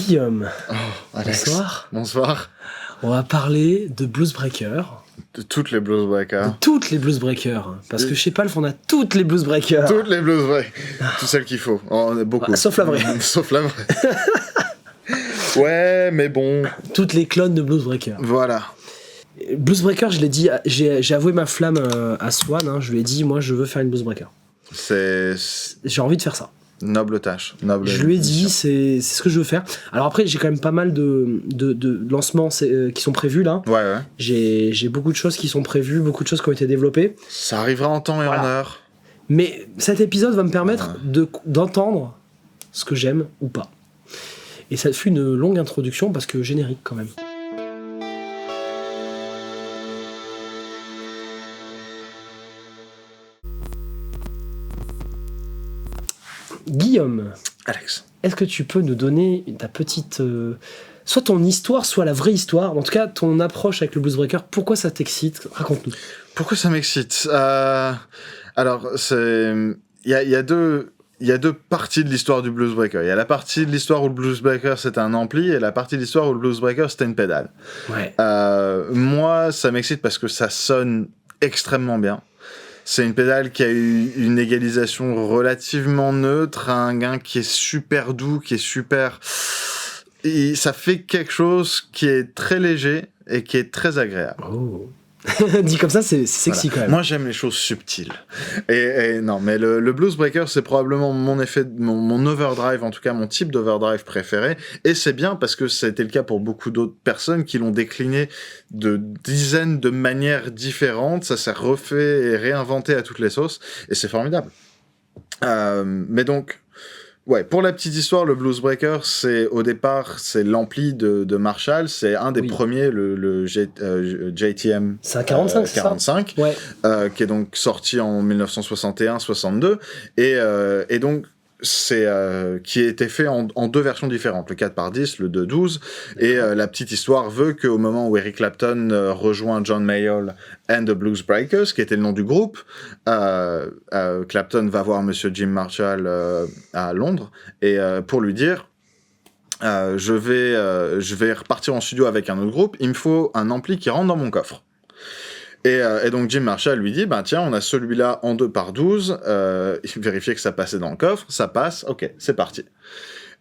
Guillaume, Alex. bonsoir. Bonsoir. On va parler de Blues Breakers. De toutes les Blues De Breakers. toutes les Blues Breakers. Parce que chez Palf, on a toutes les Blues Breakers. Toutes les Blues Breakers. Toutes celles qu'il faut. Oh, on a beaucoup. Sauf la vraie. Sauf la vraie. Ouais, mais bon. Toutes les clones de Blues Breakers. Voilà. Blues Breakers, je l'ai dit, j'ai avoué ma flamme à Swan. Hein, je lui ai dit, moi, je veux faire une Blues Breaker. C'est J'ai envie de faire ça. noble tâche. Noble Je lui ai dit, mission. c'est ce que je veux faire. Alors après, j'ai quand même pas mal de lancements qui sont prévus là. Ouais. J'ai beaucoup de choses qui sont prévues, beaucoup de choses qui ont été développées. Ça arrivera en temps et Voilà. en heure. Mais cet épisode va me permettre d'entendre ce que j'aime ou pas. Et ça fut une longue introduction parce que générique quand même. Guillaume, Alex. est-ce que tu peux nous donner ta petite... soit ton histoire, soit la vraie histoire, en tout cas ton approche avec le Blues Breaker, pourquoi ça t'excite? Raconte-nous. Pourquoi ça m'excite Alors, c'est... Il y a deux parties de l'histoire du Blues Breaker. Il y a la partie de l'histoire où le Blues Breaker c'était un ampli et la partie de l'histoire où le Blues Breaker c'était une pédale. Ouais. Moi, ça m'excite parce que ça sonne extrêmement bien. C'est une pédale qui a eu une égalisation relativement neutre, un gain qui est super doux, qui est super... Et ça fait quelque chose qui est très léger et qui est très agréable. Oh. Dit comme ça, c'est sexy Voilà. quand même. Moi, j'aime les choses subtiles. Et non, mais le Blues Breaker, c'est probablement mon overdrive, en tout cas mon type d'overdrive préféré. Et c'est bien parce que c'était le cas pour beaucoup d'autres personnes qui l'ont décliné de dizaines de manières différentes. Ça s'est refait et réinventé à toutes les sauces. Et c'est formidable. Mais donc... Ouais, pour la petite histoire, le Blues Breaker, au départ, c'est l'ampli de Marshall, c'est un des premiers, le JTM C'est un 45, c'est ça 45, Ouais. qui est donc sorti en 1961-62, et donc c'est qui a été fait en deux versions différentes, le 4x10, le 2x12, et la petite histoire veut qu'au moment où Eric Clapton rejoint John Mayall and the Blues Breakers, qui était le nom du groupe, Clapton va voir Monsieur Jim Marshall à Londres, et pour lui dire je vais repartir en studio avec un autre groupe, il me faut un ampli qui rentre dans mon coffre. Et donc Jim Marshall lui dit, ben tiens, on a celui-là en 2x12, il vérifiait que ça passait dans le coffre, ça passe, ok, c'est parti.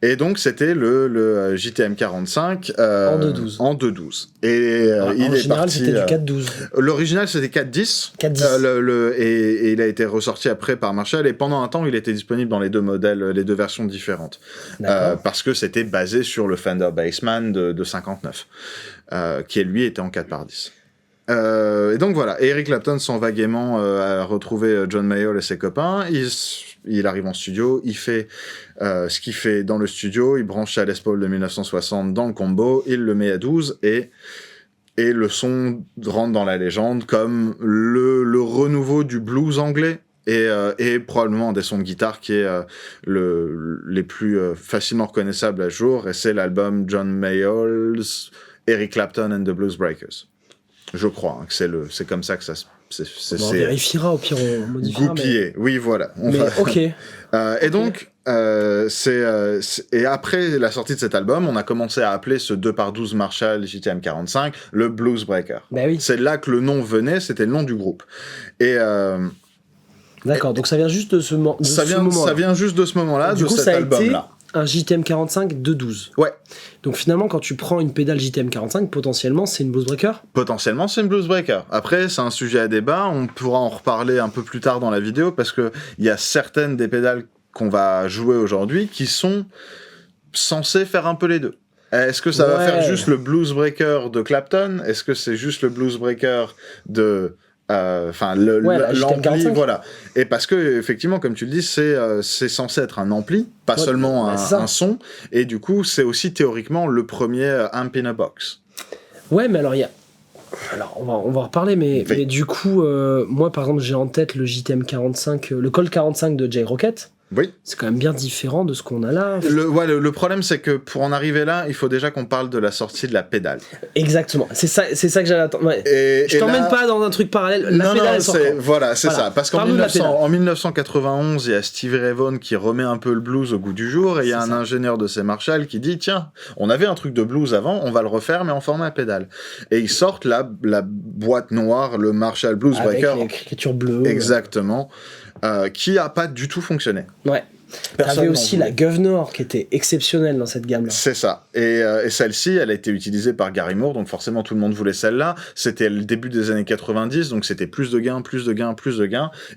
Et donc c'était le JTM 45 En 2.12. En 2.12. Et il en est général, parti. c'était du 4.12. L'original c'était 4.10. 4.10. Et il a été ressorti après par Marshall. Et pendant un temps, il était disponible dans les deux modèles, les deux versions différentes, parce que c'était basé sur le Fender Bassman de 59, qui lui était en 4x10. Et donc voilà, et Eric Clapton s'en va gaiement à retrouver John Mayall et ses copains. Il arrive en studio, il fait ce qu'il fait dans le studio, il branche sa Les Paul de 1960 dans le combo, il le met à 12 et le son rentre dans la légende comme le renouveau du blues anglais. Et probablement un des sons de guitare qui est les plus facilement reconnaissables à ce jour, et c'est l'album John Mayall's Eric Clapton and the Blues Breakers. Je crois que c'est comme ça que ça se... On vérifiera, au pire on modifiera. Goupillé, oui voilà. Ok. Et donc, et après la sortie de cet album, on a commencé à appeler ce 2x12 Marshall JTM 45 le Blues Breaker. Bah oui. C'est là que le nom venait, c'était le nom du groupe. Et... D'accord, donc ça vient juste de ce moment. Ça vient juste de ce moment-là, du de coup, cet ça a album-là. Un JTM 45 de 12. Ouais. Donc finalement, quand tu prends une pédale JTM 45, potentiellement, c'est une Blues Breaker. Potentiellement, c'est une Blues Breaker. Après, c'est un sujet à débat. On pourra en reparler un peu plus tard dans la vidéo parce que il y a certaines des pédales qu'on va jouer aujourd'hui qui sont censées faire un peu les deux. Est-ce que ça va faire juste le Blues Breaker de Clapton? Est-ce que c'est juste le Blues Breaker de... l'ampli, voilà. Et parce que, effectivement, comme tu le dis, c'est censé être un ampli, pas seulement un son. Et du coup, c'est aussi théoriquement le premier amp in a box. Ouais, mais alors il y a... Alors, on va en reparler, mais du coup, moi, par exemple, j'ai en tête le JTM 45, le Colt 45 de J Rocket. Oui. C'est quand même bien différent de ce qu'on a là. Le problème, c'est que pour en arriver là, il faut déjà qu'on parle de la sortie de la pédale. Exactement. C'est ça que j'allais attendre. Ouais. Je t'emmène pas dans un truc parallèle. La pédale est sortante. Voilà, c'est ça. Parce qu'en 1991, il y a Stevie Ray Vaughan qui remet un peu le blues au goût du jour, et il y a un ingénieur de chez Marshall qui dit, tiens, on avait un truc de blues avant, on va le refaire, mais en format pédale. Et ils sortent la boîte noire, le Marshall Blues Breaker. Avec l'écriture bleue. Exactement. Qui a pas du tout fonctionné. Ouais. T'avais aussi la Governor qui était exceptionnelle dans cette gamme-là. C'est ça. Et celle-ci, elle a été utilisée par Gary Moore, donc forcément tout le monde voulait celle-là. C'était le début des années 90, donc c'était plus de gains.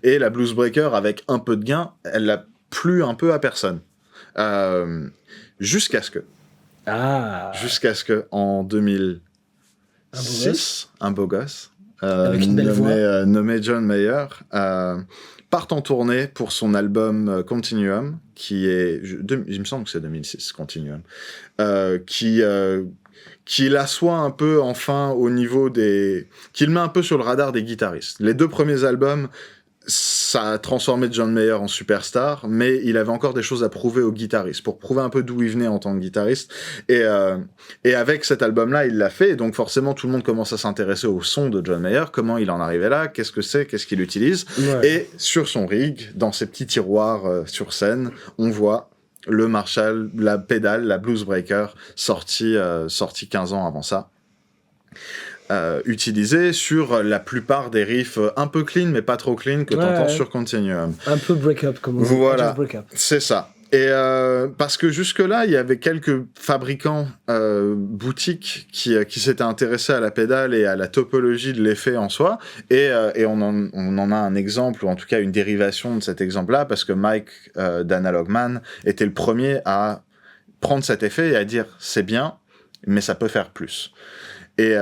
Et la Blues Breaker, avec un peu de gains, elle l'a plu un peu à personne. Jusqu'à ce que en 2006, un beau gosse, avec une belle voix, nommé John Mayer, part en tournée pour son album Continuum, qui est, il me semble que c'est 2006, Continuum, qui l'assoit un peu enfin au niveau qui le met un peu sur le radar des guitaristes. Les 2 premiers albums, ça a transformé John Mayer en superstar, mais il avait encore des choses à prouver aux guitaristes, pour prouver un peu d'où il venait en tant que guitariste. Et avec cet album-là, il l'a fait, et donc forcément tout le monde commence à s'intéresser au son de John Mayer, comment il en arrivait là, qu'est-ce que c'est, qu'est-ce qu'il utilise. Ouais. Et sur son rig, dans ses petits tiroirs sur scène, on voit le Marshall, la pédale, la Blues Breaker, sortie 15 ans avant ça. Utilisé sur la plupart des riffs un peu clean mais pas trop clean que t'entends sur Continuum. Un peu break-up comme on dit. Voilà, c'est ça. Et parce que jusque-là, il y avait quelques fabricants boutiques qui s'étaient intéressés à la pédale et à la topologie de l'effet en soi. Et on en a un exemple, ou en tout cas une dérivation de cet exemple-là, parce que Mike d'Analog Man était le premier à prendre cet effet et à dire « c'est bien, mais ça peut faire plus ». Et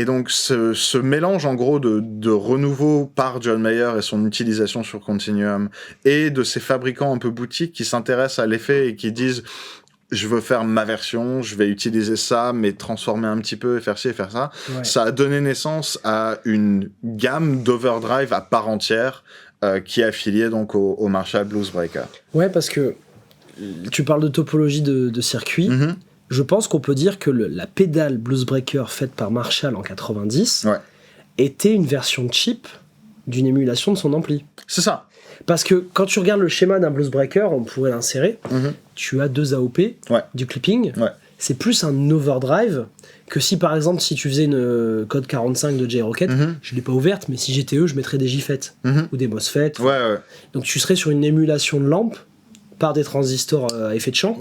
donc ce mélange en gros de renouveau par John Mayer et son utilisation sur Continuum, et de ces fabricants un peu boutiques qui s'intéressent à l'effet et qui disent je veux faire ma version, je vais utiliser ça mais transformer un petit peu et faire ci et faire ça, ça a donné naissance à une gamme d'overdrive à part entière qui est affiliée donc au Marshall Blues Breaker. Ouais, parce que tu parles de topologie de circuit. Mm-hmm. Je pense qu'on peut dire que la pédale Blues Breaker faite par Marshall en 90 était une version cheap d'une émulation de son ampli. C'est ça. Parce que quand tu regardes le schéma d'un Blues Breaker, on pourrait l'insérer, tu as 2 AOP, du clipping, c'est plus un overdrive que si par exemple si tu faisais une code 45 de J Rocket, je l'ai pas ouverte, mais si j'étais eux, je mettrais des JFET ou des MOSFET. Donc tu serais sur une émulation de lampe par des transistors à effet de champ.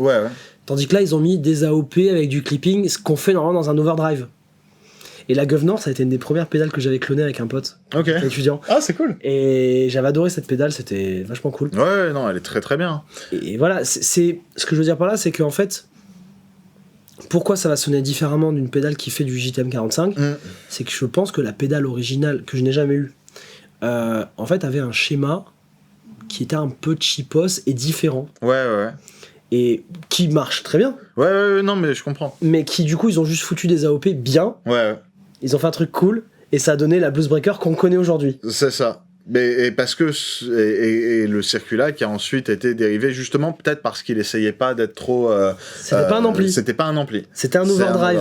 Tandis que là, ils ont mis des AOP avec du clipping, ce qu'on fait normalement dans un overdrive. Et la Governor, ça a été une des premières pédales que j'avais clonées avec un pote étudiant. Ah, c'est cool. Et j'avais adoré cette pédale, c'était vachement cool. Ouais, non, elle est très très bien. Et voilà, c'est ce que je veux dire par là, c'est qu'en fait, pourquoi ça va sonner différemment d'une pédale qui fait du JTM 45 c'est que je pense que la pédale originale, que je n'ai jamais eue, en fait, avait un schéma qui était un peu cheapos et différent. Ouais. Et qui marche très bien. Ouais, non, mais je comprends. Mais qui, du coup, ils ont juste foutu des AOP bien. Ils ont fait un truc cool, et ça a donné la Blues Breaker qu'on connaît aujourd'hui. C'est ça. Et parce que et le circuit-là qui a ensuite été dérivé, justement, peut-être parce qu'il essayait pas d'être trop... C'était pas un ampli. C'était pas un ampli. C'était un overdrive.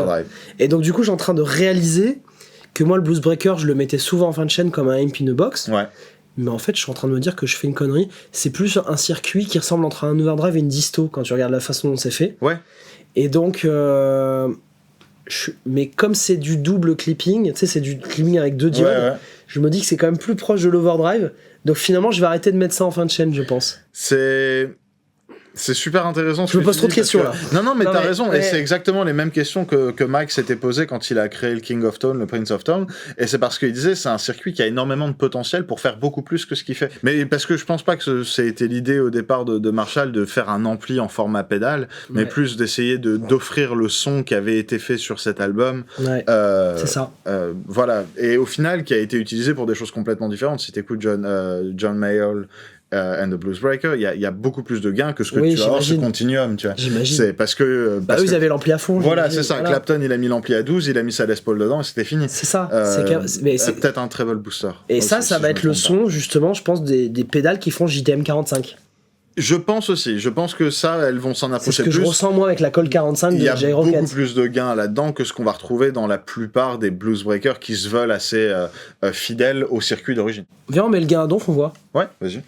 Et donc, du coup, je suis en train de réaliser que moi, le Blues Breaker, je le mettais souvent en fin de chaîne comme un amp in a box. Mais en fait, je suis en train de me dire que je fais une connerie. C'est plus un circuit qui ressemble entre un overdrive et une disto quand tu regardes la façon dont c'est fait. Et donc, mais comme c'est du double clipping, tu sais, c'est du clipping avec 2 diodes, je me dis que c'est quand même plus proche de l'overdrive. Donc finalement, je vais arrêter de mettre ça en fin de chaîne, je pense. C'est super intéressant. Je me pose trop de questions là. Non, mais t'as raison. Et c'est exactement les mêmes questions que Mike s'était posées quand il a créé le King of Tone, le Prince of Tone. Et c'est parce qu'il disait c'est un circuit qui a énormément de potentiel pour faire beaucoup plus que ce qu'il fait. Mais parce que je pense pas que ça ait été l'idée au départ de Marshall de faire un ampli en format pédale, mais plus d'essayer d'offrir le son qui avait été fait sur cet album. Ouais. C'est ça. Voilà. Et au final, qui a été utilisé pour des choses complètement différentes. Si t'écoutes John Mayall and the Blues Breaker, il y a beaucoup plus de gains que ce que tu as ce Continuum, tu vois. J'imagine. C'est parce que... eux, ils avaient l'ampli à fond. Voilà, c'est ça. Voilà. Clapton, il a mis l'ampli à 12, il a mis sa Les Paul dedans et c'était fini. C'est ça. C'est peut-être un treble booster. Et ça va être le son, justement, je pense, des pédales qui font JTM 45. Je pense aussi. Je pense que ça, elles vont s'en approcher plus. C'est ce que je ressens, moi, avec la Colt 45 de J-Rocket. Il y a beaucoup plus de gains là-dedans que ce qu'on va retrouver dans la plupart des blues breakers qui se veulent assez fidèles au circuit d'origine. Viens, on met le gain à donf, on voit. Ouais, vas-y.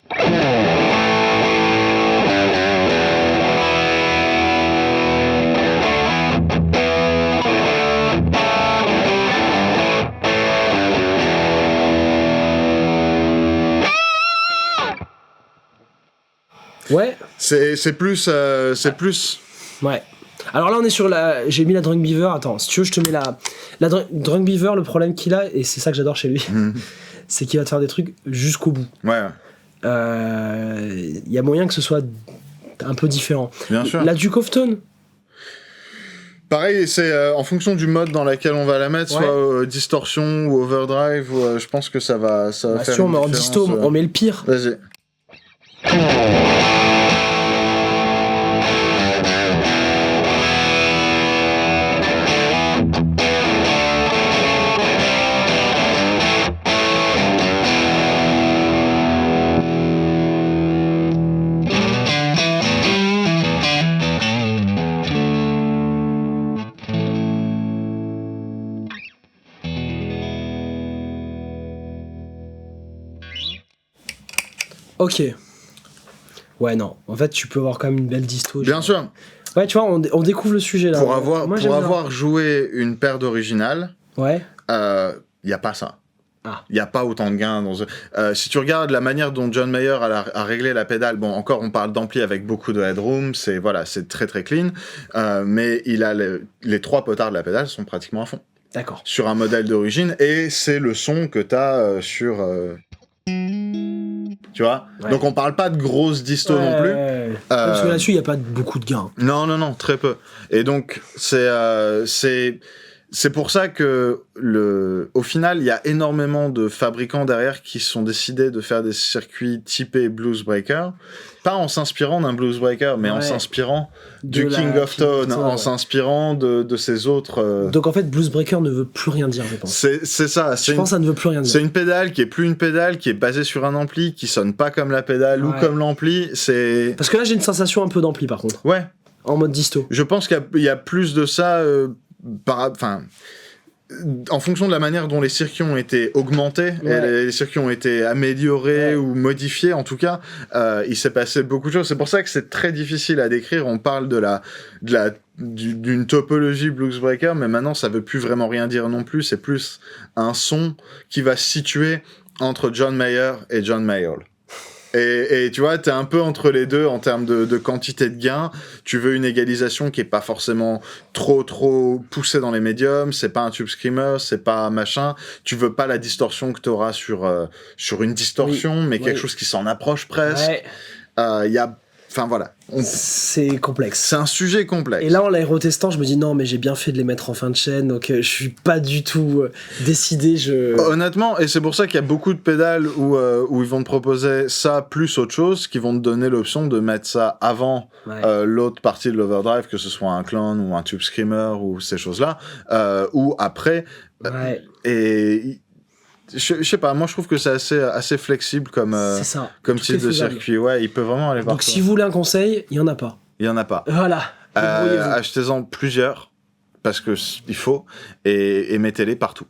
Ouais. C'est plus. Ouais. Alors là, on est sur la. J'ai mis la Drunk Beaver. Attends, si tu veux, je te mets la Drunk Beaver. Le problème qu'il a, et c'est ça que j'adore chez lui, c'est qu'il va te faire des trucs jusqu'au bout. Ouais. Y a moyen que ce soit un peu différent. Bien sûr. La Duke of Tone. Pareil, c'est en fonction du mode dans lequel on va la mettre, soit distorsion ou overdrive. Je pense que ça va faire. Si on met en disto, on met le pire. Vas-y. Ok. Ouais, non. En fait, tu peux avoir quand même une belle disto. Bien sûr. Ouais, tu vois, on découvre le sujet là. Pour avoir joué une paire d'originales, ouais. Y a pas ça. Il n'y a pas autant de gains. Si tu regardes la manière dont John Mayer a réglé la pédale, bon, encore on parle d'ampli avec beaucoup de headroom, c'est très très clean, mais il a les 3 potards de la pédale sont pratiquement à fond. D'accord. Sur un modèle d'origine, et c'est le son que tu as sur... Tu vois, donc on parle pas de grosses disto non plus. Parce que là-dessus, il n'y a pas beaucoup de gains. Non, très peu. Et donc, c'est pour ça que, au final, il y a énormément de fabricants derrière qui sont décidés de faire des circuits typés Blues Breaker, pas en s'inspirant d'un Blues Breaker, mais en s'inspirant du King of Tone, en s'inspirant de ces autres... Donc en fait, Blues Breaker ne veut plus rien dire, je pense. C'est ça. Je pense que ça ne veut plus rien dire. C'est une pédale qui est plus une pédale, qui est basée sur un ampli, qui sonne pas comme la pédale ou comme l'ampli. Parce que là, j'ai une sensation un peu d'ampli, par contre. Ouais. En mode disto. Je pense qu'il y a plus de ça... en fonction de la manière dont les circuits ont été augmentés, et les circuits ont été améliorés ou modifiés, en tout cas, il s'est passé beaucoup de choses. C'est pour ça que c'est très difficile à décrire. On parle d'une topologie Blues Breaker, mais maintenant ça veut plus vraiment rien dire non plus. C'est plus un son qui va se situer entre John Mayer et John Mayall. Et tu vois, t'es un peu entre les deux en termes de quantité de gains. Tu veux une égalisation qui est pas forcément trop poussée dans les médiums. C'est pas un tube screamer, c'est pas machin. Tu veux pas la distorsion que t'auras sur une distorsion, mais quelque chose qui s'en approche presque. Il y a... Enfin voilà. C'est complexe. C'est un sujet complexe. Et là, en l'aérotestant, je me dis non, mais j'ai bien fait de les mettre en fin de chaîne, donc je suis pas du tout décidé. Honnêtement, et c'est pour ça qu'il y a beaucoup de pédales où ils vont te proposer ça plus autre chose, qui vont te donner l'option de mettre ça avant l'autre partie de l'overdrive, que ce soit un clone ou un tube screamer ou ces choses-là, ou après. Et je sais pas, moi je trouve que c'est assez flexible comme type de circuit. Ouais, il peut vraiment aller partout. Donc si vous voulez un conseil, il y en a pas. Il y en a pas. Voilà. Achetez-en plusieurs parce que il faut et mettez-les partout,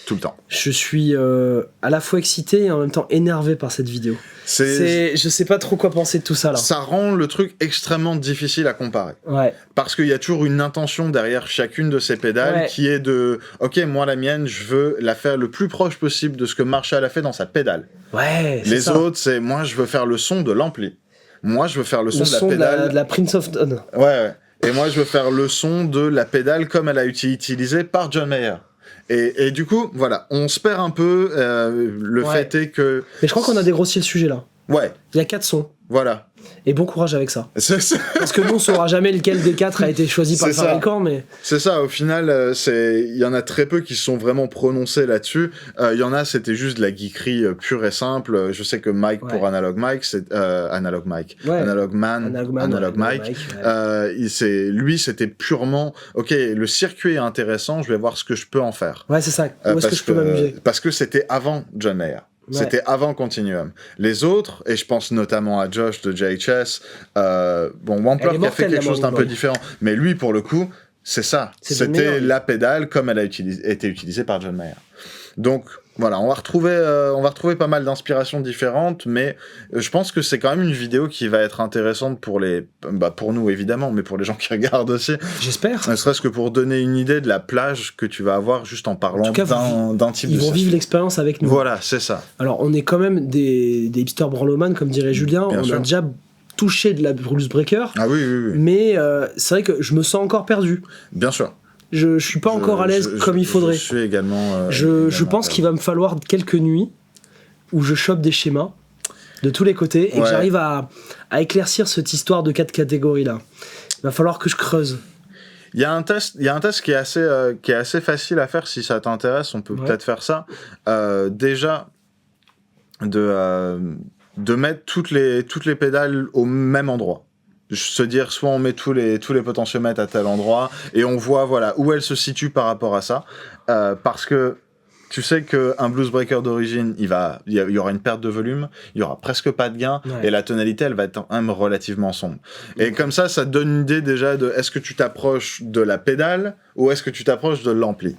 tout le temps. Je suis à la fois excité et en même temps énervé par cette vidéo. Je sais pas trop quoi penser de tout ça là. Ça rend le truc extrêmement difficile à comparer. Ouais. Parce qu'il y a toujours une intention derrière chacune de ces pédales qui est de ok, moi la mienne, je veux la faire le plus proche possible de ce que Marshall a fait dans sa pédale. Ouais. Les autres, c'est moi je veux faire le son de l'ampli. Moi, je veux faire le son de la pédale. De la Prince of Dawn. Ouais. Et moi, je veux faire le son de la pédale comme elle a été utilisée par John Mayer. Et du coup, voilà, on se perd un peu. Le fait est que... Mais je crois qu'on a dégrossi le sujet là. Ouais. Il y a 4 sons. Voilà. Et bon courage avec ça. Parce que nous, on saura jamais lequel des 4 a été choisi par le fabricant, mais... C'est ça, au final, il y en a très peu qui se sont vraiment prononcés là-dessus. Il y en a, c'était juste de la geekerie pure et simple. Je sais que Mike, pour Analog Mike, Analog Mike, lui, c'était purement, ok, le circuit est intéressant, je vais voir ce que je peux en faire. Ouais, c'est ça. Où est-ce que je peux m'amuser ? Parce que c'était avant John Mayer. C'était avant Continuum. Les autres, et je pense notamment à Josh de JHS, Wampler qui a fait quelque chose d'un peu différent, mais lui, pour le coup, c'est ça. C'était la pédale comme elle a été utilisée par John Mayer. Donc, voilà, on va retrouver pas mal d'inspirations différentes, mais je pense que c'est quand même une vidéo qui va être intéressante pour pour nous évidemment, mais pour les gens qui regardent aussi. J'espère. Ne serait-ce que pour donner une idée de la plage que tu vas avoir juste en parlant d'un type de... Ils vont vivre l'expérience avec nous. Voilà, c'est ça. Alors, on est quand même des hipsters branloman, comme dirait Julien. Bien sûr. A déjà touché de la Blues Breaker. Ah oui. Mais c'est vrai que je me sens encore perdu. Bien sûr. Je suis pas encore à l'aise comme il faudrait. Je suis également... je pense qu'il va me falloir quelques nuits où je chope des schémas de tous les côtés et que j'arrive à éclaircir cette histoire de 4 catégories là. Il va falloir que je creuse. Il y a un test qui est assez facile à faire si ça t'intéresse. On peut peut-être faire ça. Déjà, de mettre toutes les pédales au même endroit. Se dire soit on met tous les potentiomètres à tel endroit et on voit où elles se situent par rapport à ça, parce que tu sais qu'un blues breaker d'origine il y aura une perte de volume, il y aura presque pas de gain et la tonalité elle va être quand même relativement sombre et comme ça te donne une idée déjà de est-ce que tu t'approches de la pédale ou est-ce que tu t'approches de l'ampli.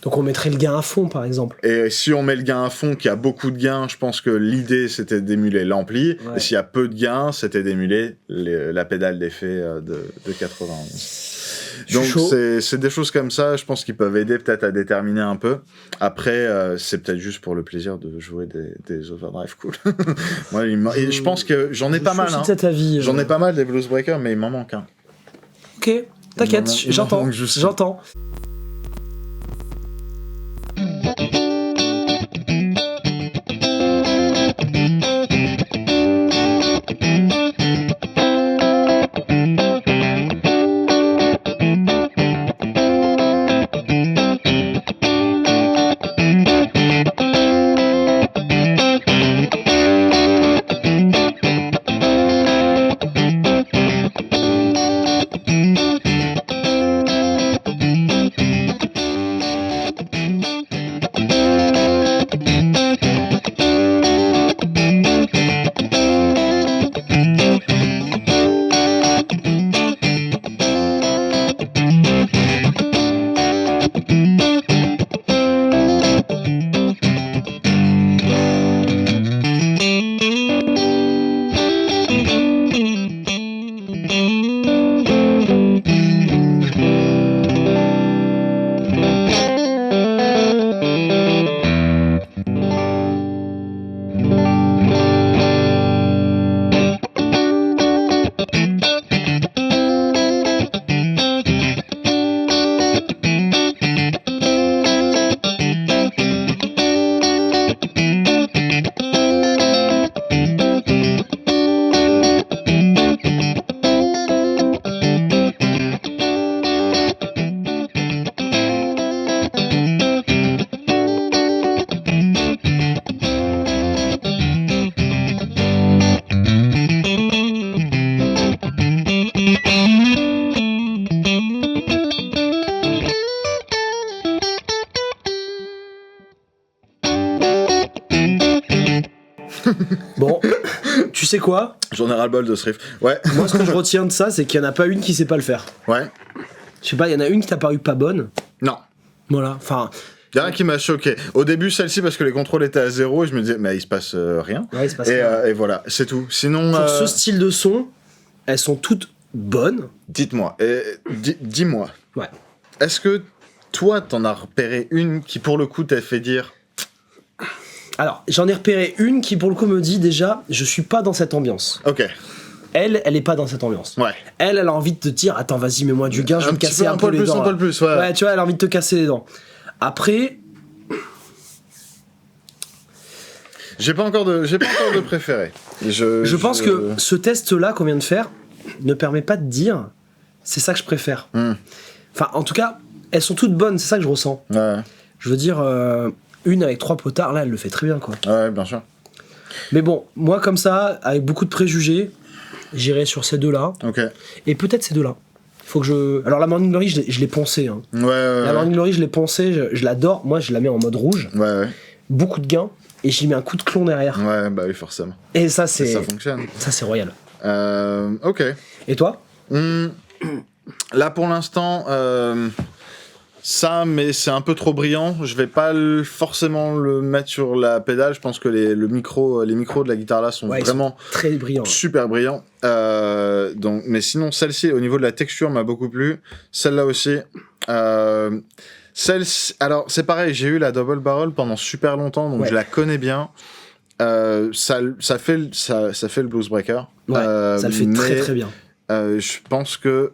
Donc on mettrait le gain à fond par exemple. Et si on met le gain à fond, qui a beaucoup de gains, je pense que l'idée c'était d'émuler l'ampli. Et s'il y a peu de gains, c'était d'émuler la pédale d'effet de 91. Donc c'est des choses comme ça, je pense qu'ils peuvent aider peut-être à déterminer un peu. Après, c'est peut-être juste pour le plaisir de jouer des overdrive cool. Moi, je pense que j'en ai pas mal. J'en ai pas mal des blues breakers, mais il m'en manque un. Ok, t'inquiète, j'entends. Bon, tu sais quoi ? J'en ai ras-le-bol de ce riff. Ouais. Moi, ce que je retiens de ça, c'est qu'il n'y en a pas une qui sait pas le faire. Ouais. Je sais pas, il y en a une qui t'a paru pas bonne. Non. Voilà, enfin... Il y en a qui m'a choqué. Au début, celle-ci, parce que les contrôles étaient à 0, et je me disais, mais il se passe rien. Ouais, il se passe rien. Et voilà, c'est tout. Sinon... Pour ce style de son, elles sont toutes bonnes. Dites-moi. Dis-moi. Ouais. Est-ce que toi, t'en as repéré une qui, pour le coup, t'a fait dire... Alors, j'en ai repéré une qui, pour le coup, me dit déjà, je suis pas dans cette ambiance. Ok. elle est pas dans cette ambiance. Ouais. Elle a envie de te dire, attends, vas-y, mets-moi du gain, je vais me casser un peu les dents. Un peu plus, ouais. Ouais, tu vois, elle a envie de te casser les dents. Après... J'ai pas encore de préféré. Je pense que ce test-là qu'on vient de faire ne permet pas de dire c'est ça que je préfère. Enfin, en tout cas, elles sont toutes bonnes, c'est ça que je ressens. Ouais. Je veux dire, une avec 3 potards, là, elle le fait très bien, quoi. Ouais, bien sûr. Mais bon, moi, comme ça, avec beaucoup de préjugés, j'irai sur ces deux-là. Ok. Et peut-être ces deux-là. Faut que je... Alors, la Morning Glory, je l'ai poncée. Hein. Ouais. La Morning Glory, je l'ai poncée, je l'adore. Moi, je la mets en mode rouge. Ouais. Beaucoup de gains. Et j'y mets un coup de clon derrière. Ouais, bah oui, forcément. Et ça, c'est... Ça fonctionne. Ça, c'est royal. Ok. Et toi ? Là, pour l'instant, ça, mais c'est un peu trop brillant. Je vais pas forcément le mettre sur la pédale. Je pense que les micros de la guitare là sont vraiment très brillants. Super brillants. Donc, mais sinon, celle-ci, au niveau de la texture, m'a beaucoup plu. Celle-là aussi. Alors, c'est pareil, j'ai eu la Double Barrel pendant super longtemps, donc je la connais bien. Ça fait le Blues Breaker. Ouais, ça le fait très très bien. Je pense que...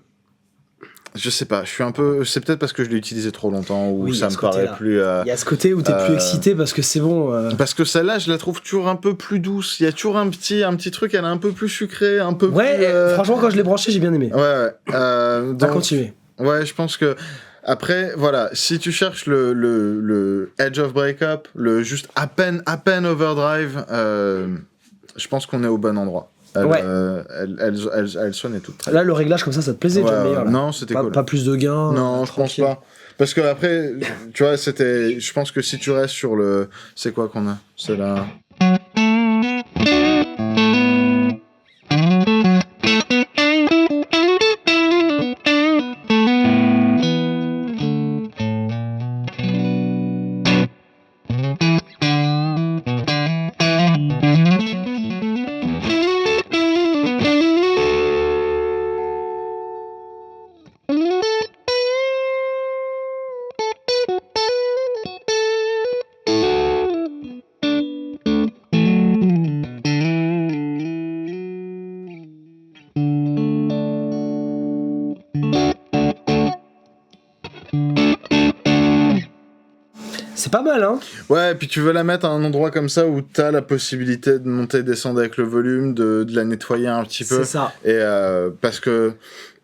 Je sais pas, je suis un peu... C'est peut-être parce que je l'ai utilisé trop longtemps, ou ça me paraît plus... Il y a ce côté où t'es plus excité parce que c'est bon... Parce que celle-là, je la trouve toujours un peu plus douce. Il y a toujours un petit truc, elle est un peu plus sucrée, un peu plus... franchement, quand je l'ai branché, j'ai bien aimé. Ouais. Donc, continuer. Ouais, je pense que... Après, voilà, si tu cherches le Edge of Breakup, le juste à peine overdrive, je pense qu'on est au bon endroit. Elle sonnait toute très bien. Là, le réglage comme ça te plaisait, John Mayer, là. Non, c'était cool. Pas plus de gains. Non, je pense pas. Parce que après, tu vois, je pense que si tu restes sur le... C'est quoi qu'on a ? C'est là... C'est pas mal, hein. Ouais, et puis tu veux la mettre à un endroit comme ça où t'as la possibilité de monter et descendre avec le volume, de la nettoyer un petit peu. C'est ça. Et parce que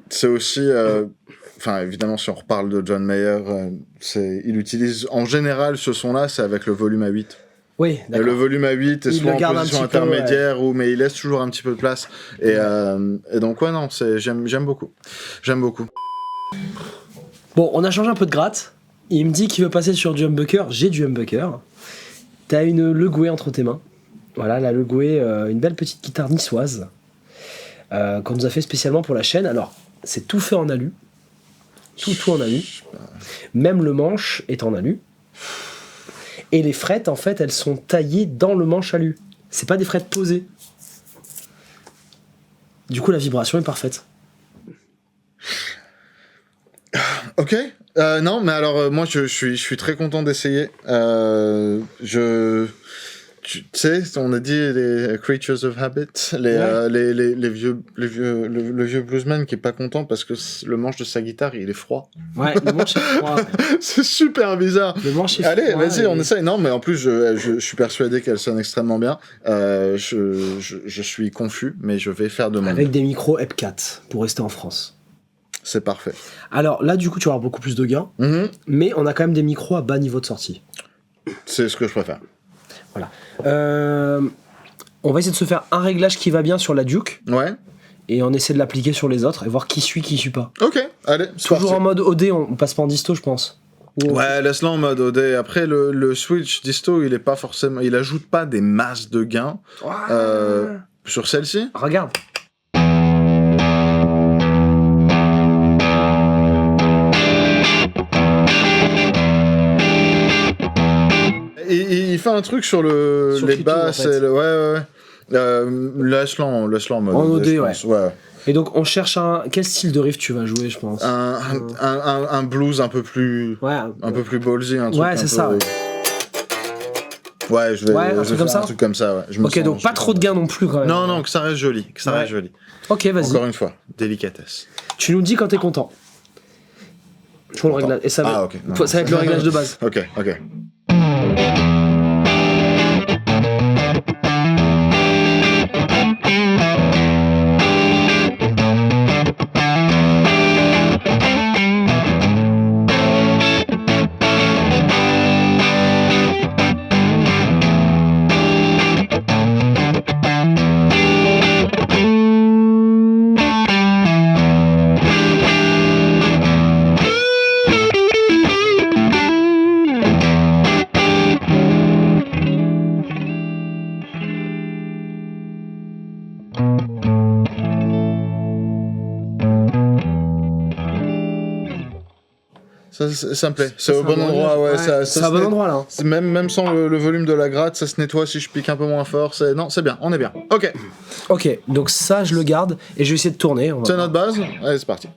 c'est aussi... Enfin, évidemment, si on reparle de John Mayer, il utilise... En général, ce son-là, c'est avec le volume à 8. Oui, d'accord. Et le volume à 8 est soit en position intermédiaire, mais il laisse toujours un petit peu de place. Et donc, ouais, non, j'aime beaucoup. J'aime beaucoup. Bon, on a changé un peu de gratte. Il me dit qu'il veut passer sur du humbucker. J'ai du humbucker. T'as une Le Gouet entre tes mains. Voilà, la Le Gouet, une belle petite guitare niçoise qu'on nous a fait spécialement pour la chaîne. Alors, c'est tout fait en alu. Tout en alu. Même le manche est en alu. Et les frettes, en fait, elles sont taillées dans le manche alu. C'est pas des frettes posées. Du coup, la vibration est parfaite. Ok. Non, mais alors moi je suis très content d'essayer. Tu sais, on a dit les creatures of habit, le vieux bluesman qui est pas content parce que le manche de sa guitare il est froid. Ouais, le manche est froid. C'est super bizarre. Le manche est Allez, froid. Vas-y, on essaye. Non, mais en plus je suis persuadé qu'elle sonne extrêmement bien. Je suis confus, mais je vais faire de mon mieux. Avec des micros Epcat pour rester en France. C'est parfait. Alors là, du coup, tu vas avoir beaucoup plus de gains, mais on a quand même des micros à bas niveau de sortie. C'est ce que je préfère. Voilà. On va essayer de se faire un réglage qui va bien sur la Duke. Ouais. Et on essaie de l'appliquer sur les autres et voir qui suit pas. Ok, allez. Toujours en mode OD, on passe pas en disto, je pense. Ouais, laisse-le en mode OD. Après, le switch disto, il est pas forcément... Il ajoute pas des masses de gains. Sur celle-ci. Regarde. Il fait un truc sur les basses, en fait. Ouais. Laisse-le en mode en OD, ouais. Et donc on cherche quel style de riff tu vas jouer, je pense. Un blues un peu plus, un peu plus ballsy, un truc. Ouais, c'est ça. Ouais. Ouais, je vais un truc comme ça. Un truc comme ça, ouais. Ok, donc pas trop de gains non plus quand même. Non, que ça reste joli. Ok, vas-y. Encore une fois, délicatesse. Tu nous dis quand t'es content. Je prends le réglage. Et ça va, ok. Ça va être le réglage de base. Ok. Ça me plaît, c'est au bon endroit, ouais. C'est au bon endroit là. Même sans le volume de la gratte, ça se nettoie si je pique un peu moins fort. C'est bien, on est bien. Ok, donc ça je le garde et je vais essayer de tourner. C'est notre base, allez c'est parti.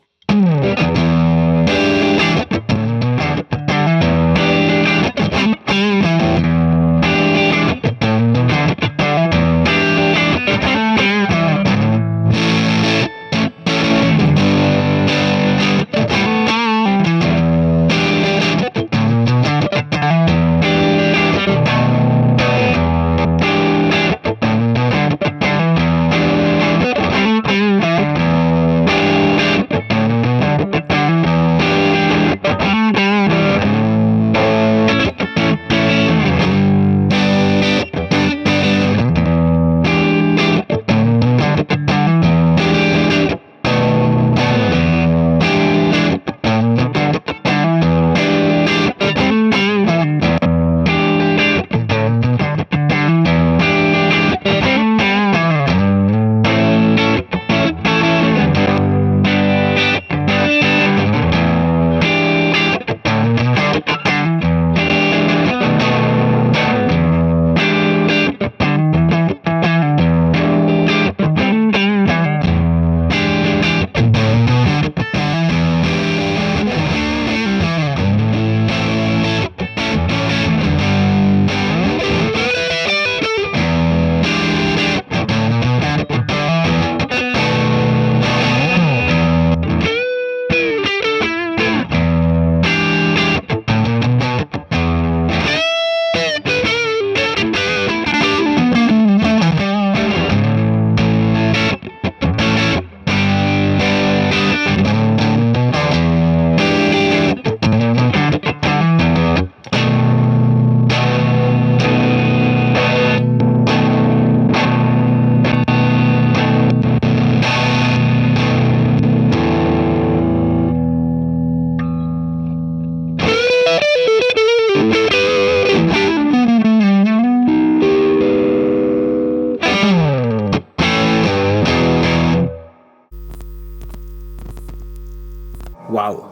Waouh.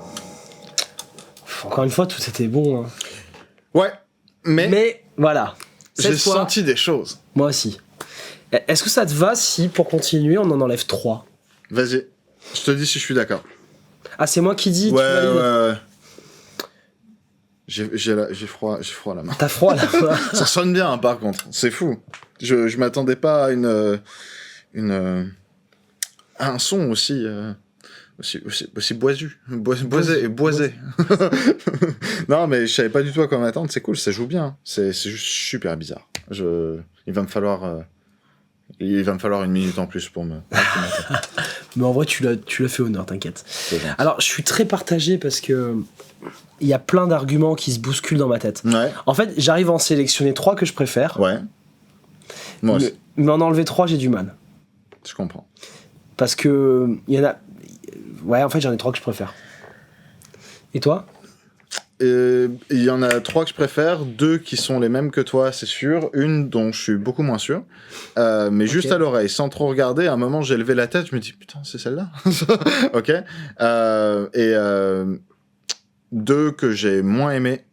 Encore une fois, tout était bon. Hein. Ouais, mais voilà. J'ai senti des choses. Moi aussi. Est-ce que ça te va si, pour continuer, on en enlève 3 ? Vas-y, je te dis si je suis d'accord. Ah, c'est moi qui dis. Ouais. J'ai froid à la main. T'as froid là. Ça sonne bien, hein, par contre. C'est fou. Je m'attendais pas à un son aussi boisé. Non, mais je savais pas du tout à quoi m'attendre. C'est cool, ça joue bien. C'est juste super bizarre. Il va me falloir une minute en plus pour me. Mais en vrai, tu l'as fait honneur, t'inquiète. Alors, je suis très partagé parce que il y a plein d'arguments qui se bousculent dans ma tête. Ouais. En fait, j'arrive à en sélectionner 3 que je préfère. Ouais. Moi aussi. Mais en enlever 3, j'ai du mal. Je comprends. Parce que il y en a. Ouais, en fait, j'en ai 3 que je préfère. Et toi ? Il y en a 3 que je préfère, 2 qui sont les mêmes que toi, c'est sûr. Une dont je suis beaucoup moins sûr. Mais juste à l'oreille, sans trop regarder, à un moment j'ai levé la tête, je me dis putain, c'est celle-là. Ok. 2 que j'ai moins aimé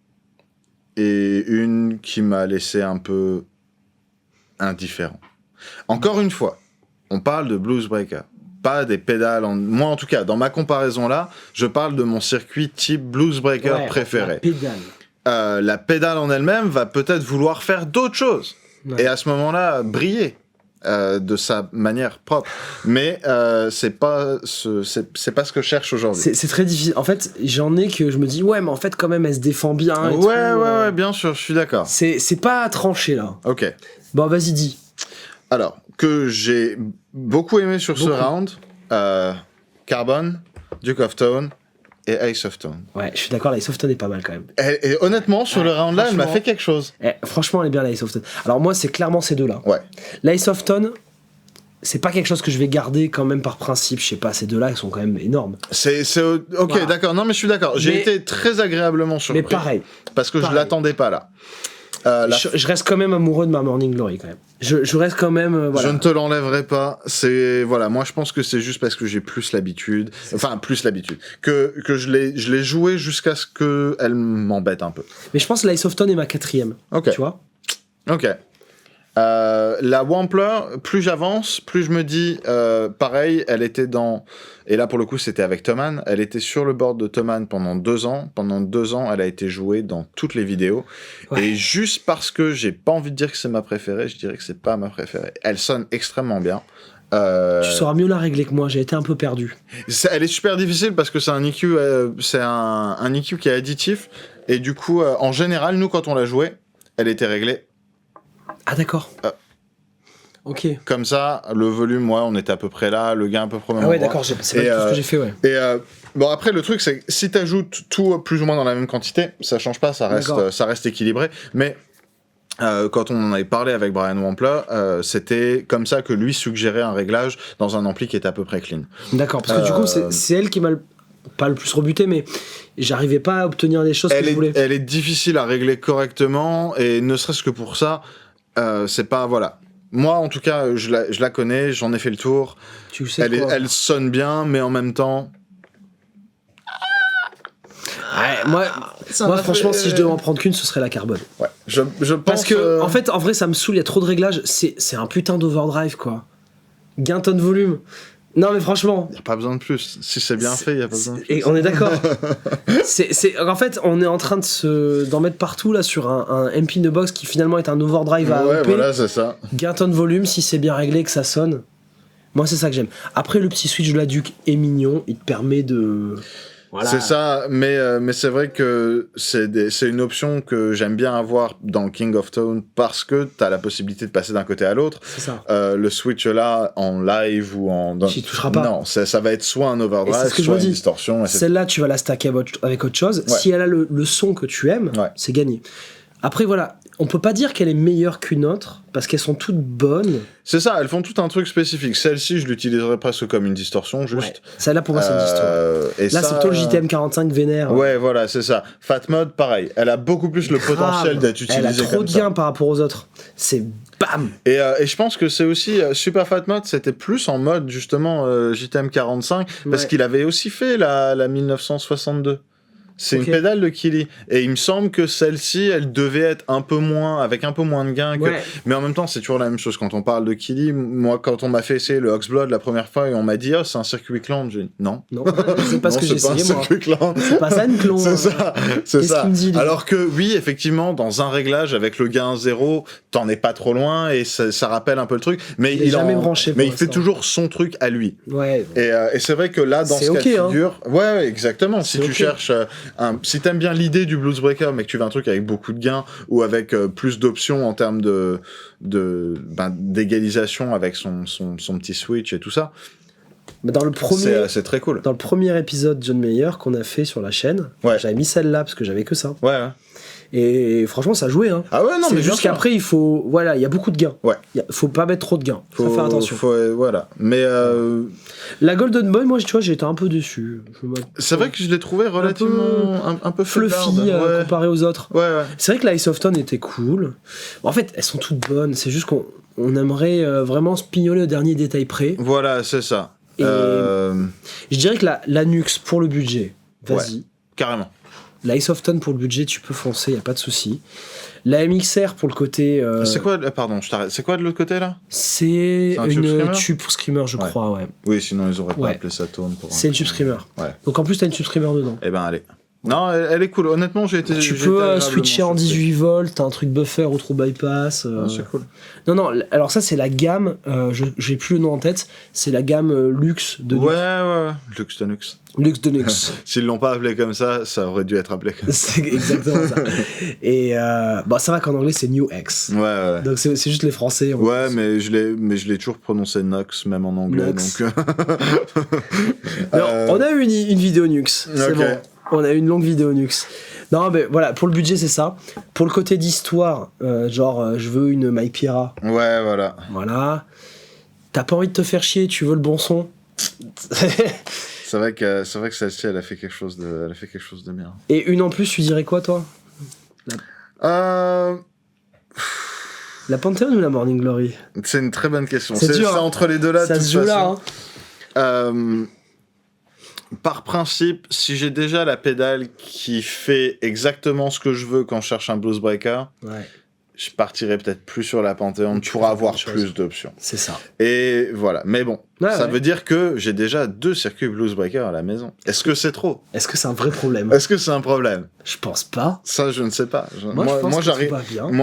et une qui m'a laissé un peu indifférent. Encore une fois, on parle de Bluesbreaker, pas des pédales. Moi, en tout cas, dans ma comparaison là, je parle de mon circuit type Bluesbreaker préféré. la pédale en elle-même va peut-être vouloir faire d'autres choses. Ouais. Et à ce moment-là, briller. De sa manière propre, mais c'est pas ce que je cherche aujourd'hui. C'est très difficile. En fait, j'en ai que je me dis ouais, mais en fait quand même elle se défend bien. Et ouais, bien sûr, je suis d'accord. C'est pas tranché là. Ok. Bon, vas-y, dis. Alors que j'ai beaucoup aimé sur ce round, Carbon, Duke of Tone et Ace of Tone. Ouais, je suis d'accord, la Ace of Tone est pas mal quand même. Et honnêtement, sur le round là, elle m'a fait quelque chose. Franchement, elle est bien la Ace of Tone. Alors moi, c'est clairement ces deux-là. Ouais. La Ace of Tone, c'est pas quelque chose que je vais garder quand même par principe. Je sais pas, ces deux-là, ils sont quand même énormes. Ok, voilà. D'accord. Non, mais je suis d'accord. J'ai été très agréablement surpris. Mais pareil. Parce que je l'attendais pas là. Je reste quand même amoureux de ma Morning Glory quand même. Je reste quand même. Voilà. Je ne te l'enlèverai pas. Moi je pense que c'est juste parce que j'ai plus l'habitude. Enfin, plus l'habitude. Que je l'ai joué jusqu'à ce qu'elle m'embête un peu. Mais je pense que la Ace of Tone est ma 4e. Ok. Tu vois. Ok. La Wampler, plus j'avance, plus je me dis, pareil, elle était dans... Et là, pour le coup, c'était avec Thomann. Elle était sur le board de Thomann pendant 2 ans. Pendant 2 ans, elle a été jouée dans toutes les vidéos. Ouais. Et juste parce que j'ai pas envie de dire que c'est ma préférée, je dirais que c'est pas ma préférée. Elle sonne extrêmement bien. Tu sauras mieux la régler que moi, j'ai été un peu perdu. Elle est super difficile parce que c'est un EQ, c'est un EQ qui est additif. Et du coup, en général, nous, quand on l'a joué, elle était réglée. Ah d'accord. Ok. Comme ça, le volume, on était à peu près là, le gain à peu près au même endroit. endroit. D'accord, c'est pas tout ce que j'ai fait, ouais. Et bon, après, le truc, c'est que si t'ajoutes tout plus ou moins dans la même quantité, ça change pas, ça reste équilibré. Mais quand on en avait parlé avec Brian Wampler, c'était comme ça que lui suggérait un réglage dans un ampli qui était à peu près clean. D'accord, parce que du coup, c'est elle qui m'a pas le plus rebuté, mais j'arrivais pas à obtenir des choses que je voulais. Elle est difficile à régler correctement, et ne serait-ce que pour ça, c'est pas... Voilà. Moi, en tout cas, je la connais, j'en ai fait le tour. Tu sais elle sonne bien, mais en même temps... Ouais, moi franchement, si je devais en prendre qu'une, ce serait la Carbone. Ouais, je pense... Parce que, en fait, en vrai, ça me saoule, il y a trop de réglages. C'est un putain d'overdrive, quoi. Gain tonne volume. Non, mais franchement... Il n'y a pas besoin de plus. Si c'est bien fait, il n'y a pas besoin de plus. Et on est d'accord. En fait, on est en train d'en mettre partout, là, sur un MP in the box qui, finalement, est un overdrive à AOP. Ouais, voilà, c'est ça. Gain tonne volume, si c'est bien réglé, que ça sonne. Moi, c'est ça que j'aime. Après, le petit switch de la Duke est mignon. Il te permet de... Voilà. C'est ça, mais c'est vrai que c'est une option que j'aime bien avoir dans King of Tone parce que t'as la possibilité de passer d'un côté à l'autre. C'est ça. Le switch là, en live ou en... Tu toucheras pas. Non, ça va être soit un overdrive, soit une distorsion. Celle-là, tu vas la stacker avec autre chose. Ouais. Si elle a le son que tu aimes, c'est gagné. Après, voilà, on peut pas dire qu'elle est meilleure qu'une autre, parce qu'elles sont toutes bonnes. C'est ça, elles font tout un truc spécifique. Celle-ci, je l'utiliserais presque comme une distorsion, juste. Ouais. Celle-là, pour moi, c'est une distorsion. Là, c'est plutôt le JTM 45 vénère. Ouais, voilà, c'est ça. Fat Mode, pareil. Elle a beaucoup plus le potentiel d'être utilisée comme ça. Elle a trop de gains par rapport aux autres. C'est bam. Et je pense que c'est aussi... Super Fat Mode, c'était plus en mode, justement, JTM 45, parce qu'il avait aussi fait la 1962. C'est une pédale de Killy. Et il me semble que celle-ci, elle devait être avec un peu moins de gain. Mais en même temps, c'est toujours la même chose. Quand on parle de Killy, moi, quand on m'a fait essayer le Oxblood la première fois et on m'a dit, c'est un circuit clan, j'ai dit, non. Non, c'est pas ce que j'ai essayé, moi. C'est pas ça, une clon. C'est ça. C'est ça. Qu'il me dit, alors que, oui, effectivement, dans un réglage avec le gain 0, t'en es pas trop loin et ça rappelle un peu le truc. Mais il fait toujours son truc à lui. Ouais. Et c'est vrai que là, dans ce cas de figure... Ouais, exactement. Si tu cherches... si t'aimes bien l'idée du Bluesbreaker, mais que tu veux un truc avec beaucoup de gains ou avec plus d'options en termes d'égalisation avec son petit switch et tout ça, dans le premier, c'est très cool. Dans le premier épisode John Mayer qu'on a fait sur la chaîne, j'avais mis celle-là parce que j'avais que ça. Ouais. Et franchement, ça jouait. Hein. Ah ouais, non, mais juste qu'après, il faut. Voilà, il y a beaucoup de gains. Ouais. Faut pas mettre trop de gains. Faut faire attention. Voilà. Mais. La Golden Boy, moi, tu vois, j'ai été un peu déçu. C'est vrai que je l'ai trouvé relativement. Un peu fluffy comparé aux autres. Ouais. C'est vrai que la Ace of Tone était cool. En fait, elles sont toutes bonnes. C'est juste qu'on aimerait vraiment se pignoler au dernier détail près. Voilà, c'est ça. Et je dirais que la Nux, pour le budget, vas-y. Ouais, carrément. La Ace of Tone pour le budget, tu peux foncer, y a pas de souci. La MXR pour le côté. C'est quoi, pardon, je t'arrête. C'est quoi de l'autre côté là ? C'est une tube pour screamer, je crois, ouais. Oui, sinon ils auraient pas appelé ça tone. C'est une tube screamer. Ouais. Donc en plus, t'as une tube screamer dedans. Eh ben allez. Non, elle est cool. Honnêtement, j'ai été. Tu peux switcher en 18 volts, t'as un truc buffer ou true bypass. C'est cool. Non, alors ça, c'est la gamme. J'ai plus le nom en tête. C'est la gamme Luxe de Nux. Ouais. Luxe de Nux. Luxe de Nux. S'ils l'ont pas appelé comme ça aurait dû être appelé comme ça. C'est exactement ça. Et ça va qu'en anglais, c'est New X. Ouais. Donc c'est juste les Français. Ouais, mais je l'ai toujours prononcé Nox, même en anglais. Nox. Donc... On a eu une vidéo Nux. C'est bon. On a eu une longue vidéo Nux. Non, mais voilà, pour le budget, c'est ça. Pour le côté d'histoire, je veux une Maipira. Ouais, voilà. Voilà. T'as pas envie de te faire chier, tu veux le bon son. C'est vrai que celle-ci, elle a fait quelque chose de bien. Et une en plus, tu dirais quoi, toi? La Pantheon ou la Morning Glory? C'est une très bonne question. C'est dur, hein. Entre les deux là. Ça se joue là. Par principe, si j'ai déjà la pédale qui fait exactement ce que je veux quand je cherche un blues breaker, je partirais peut-être plus sur la Pantheon pour avoir plus d'options. C'est ça. Et voilà. Mais bon, ça veut dire que j'ai déjà 2 circuits blues breaker à la maison. Est-ce que c'est trop? Est-ce que c'est un vrai problème? Est-ce que c'est un problème? Je pense pas. Ça, je ne sais pas. Moi,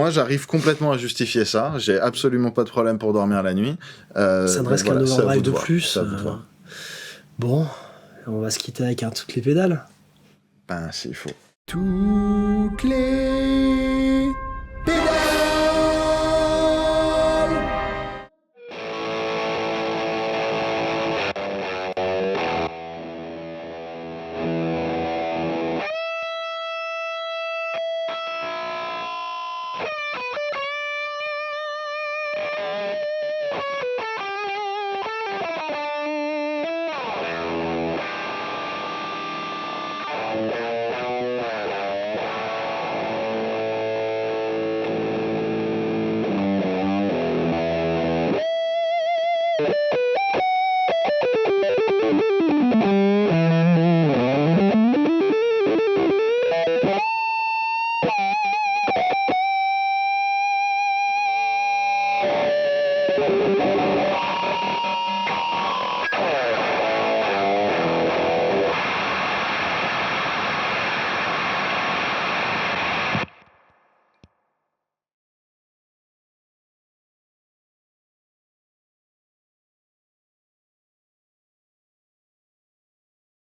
j'arrive complètement à justifier ça. J'ai absolument pas de problème pour dormir la nuit. Ça ne reste qu'un overdrive de plus. Ça vous voit. Bon, on va se quitter avec toutes les pédales. Ben, s'il faut. Toutes les